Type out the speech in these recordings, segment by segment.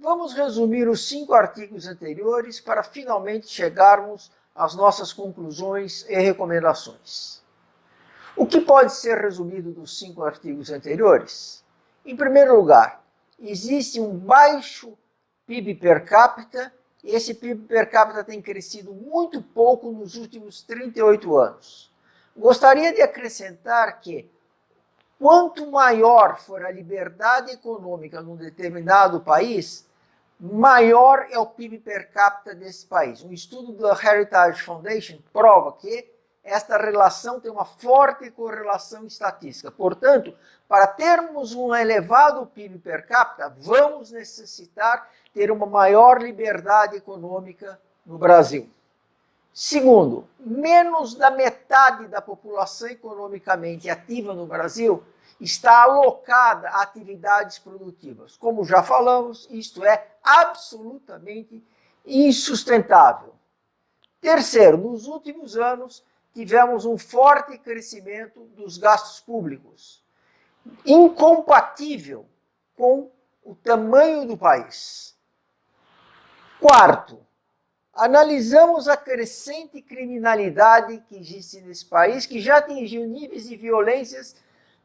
vamos resumir os 5 artigos anteriores para finalmente chegarmos às nossas conclusões e recomendações. O que pode ser resumido dos 5 artigos anteriores? Em primeiro lugar, existe um baixo PIB per capita, e esse PIB per capita tem crescido muito pouco nos últimos 38 anos. Gostaria de acrescentar que, quanto maior for a liberdade econômica num determinado país, maior é o PIB per capita desse país. Um estudo da Heritage Foundation prova que esta relação tem uma forte correlação estatística. Portanto, para termos um elevado PIB per capita, vamos necessitar ter uma maior liberdade econômica no Brasil. Segundo, menos da metade da população economicamente ativa no Brasil está alocada a atividades produtivas. Como já falamos, isto é absolutamente insustentável. Terceiro, nos últimos anos, tivemos um forte crescimento dos gastos públicos, incompatível com o tamanho do país. Quarto, analisamos a crescente criminalidade que existe nesse país, que já atingiu níveis de violências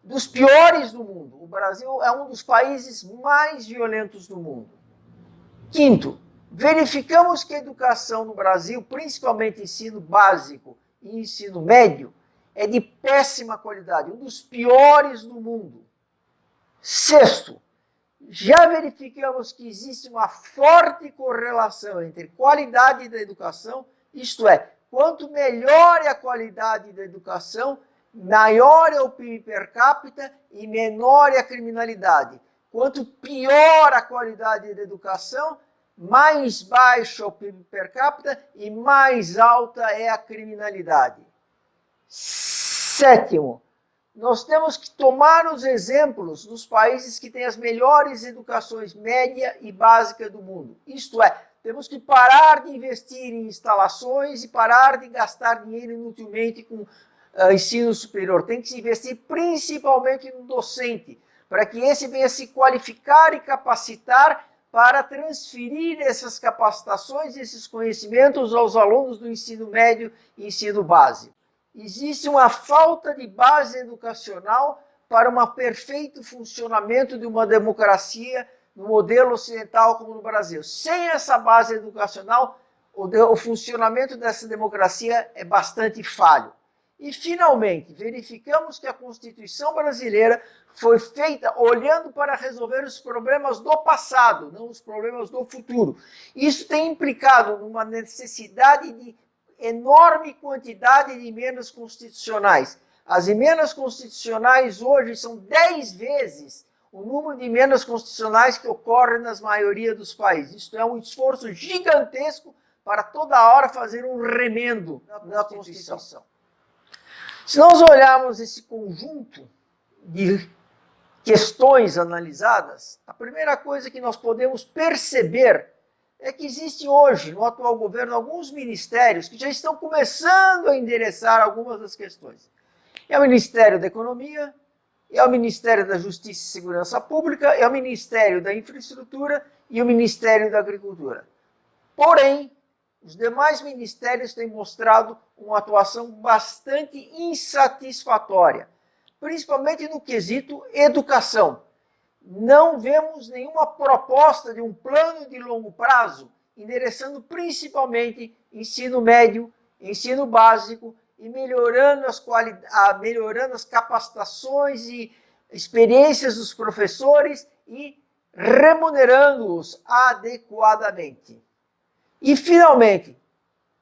dos piores do mundo. O Brasil é um dos países mais violentos do mundo. Quinto, verificamos que a educação no Brasil, principalmente ensino básico e ensino médio, é de péssima qualidade, um dos piores do mundo. Sexto, já verificamos que existe uma forte correlação entre qualidade da educação, isto é, quanto melhor é a qualidade da educação, maior é o PIB per capita e menor é a criminalidade. Quanto pior a qualidade da educação, mais baixo é o PIB per capita e mais alta é a criminalidade. Sétimo, nós temos que tomar os exemplos dos países que têm as melhores educações média e básica do mundo. Isto é, temos que parar de investir em instalações e parar de gastar dinheiro inutilmente com ensino superior. Tem que se investir principalmente no docente, para que esse venha se qualificar e capacitar para transferir essas capacitações, esses conhecimentos aos alunos do ensino médio e ensino básico. Existe uma falta de base educacional para um perfeito funcionamento de uma democracia no modelo ocidental como no Brasil. Sem essa base educacional, o funcionamento dessa democracia é bastante falho. E, finalmente, verificamos que a Constituição brasileira foi feita olhando para resolver os problemas do passado, não os problemas do futuro. Isso tem implicado numa necessidade de enorme quantidade de emendas constitucionais. As emendas constitucionais hoje são 10 vezes o número de emendas constitucionais que ocorre nas maioria dos países. Isto é um esforço gigantesco para toda hora fazer um remendo na Constituição. Se nós olharmos esse conjunto de questões analisadas, a primeira coisa que nós podemos perceber é que existem hoje, no atual governo, alguns ministérios que já estão começando a endereçar algumas das questões. É o Ministério da Economia, é o Ministério da Justiça e Segurança Pública, é o Ministério da Infraestrutura e o Ministério da Agricultura. Porém, os demais ministérios têm mostrado uma atuação bastante insatisfatória, principalmente no quesito educação. Não vemos nenhuma proposta de um plano de longo prazo, endereçando principalmente ensino médio, ensino básico e melhorando as capacitações e experiências dos professores e remunerando-os adequadamente. E, finalmente,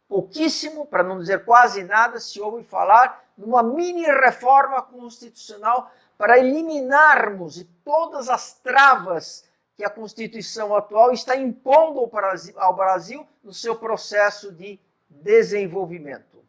pouquíssimo, para não dizer quase nada, se ouve falar numa mini-reforma constitucional para eliminarmos todas as travas que a Constituição atual está impondo ao Brasil no seu processo de desenvolvimento.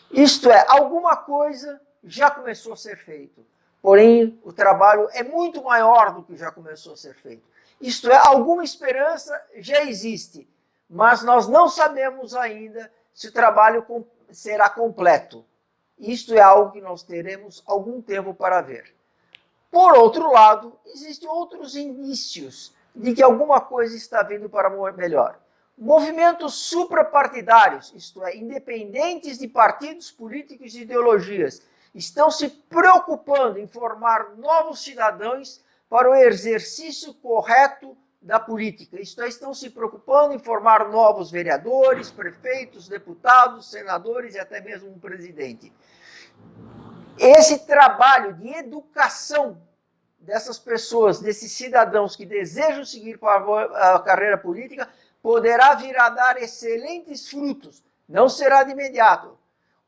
Isto é, alguma coisa já começou a ser feito, porém o trabalho é muito maior do que já começou a ser feito. Isto é, alguma esperança já existe, mas nós não sabemos ainda se o trabalho será completo. Isto é algo que nós teremos algum tempo para ver. Por outro lado, existem outros indícios de que alguma coisa está vindo para melhor. Movimentos suprapartidários, isto é, independentes de partidos políticos e ideologias, estão se preocupando em formar novos cidadãos para o exercício correto da política. Isto é, estão se preocupando em formar novos vereadores, prefeitos, deputados, senadores e até mesmo um presidente. Esse trabalho de educação dessas pessoas, desses cidadãos que desejam seguir para a carreira política, poderá vir a dar excelentes frutos. Não será de imediato.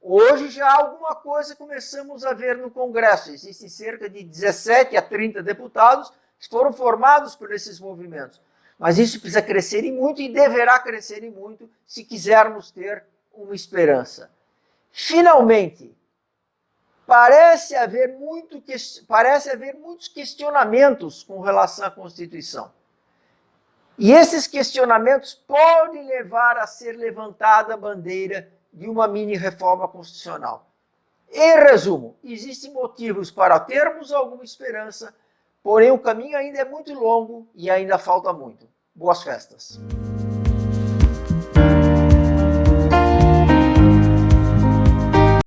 Hoje já alguma coisa começamos a ver no Congresso. Existem cerca de 17 a 30 deputados que foram formados por esses movimentos. Mas isso precisa crescer e muito e deverá crescer e muito se quisermos ter uma esperança. Finalmente, parece haver muitos questionamentos com relação à Constituição. E esses questionamentos podem levar a ser levantada a bandeira de uma mini-reforma constitucional. Em resumo, existem motivos para termos alguma esperança, porém o caminho ainda é muito longo e ainda falta muito. Boas festas!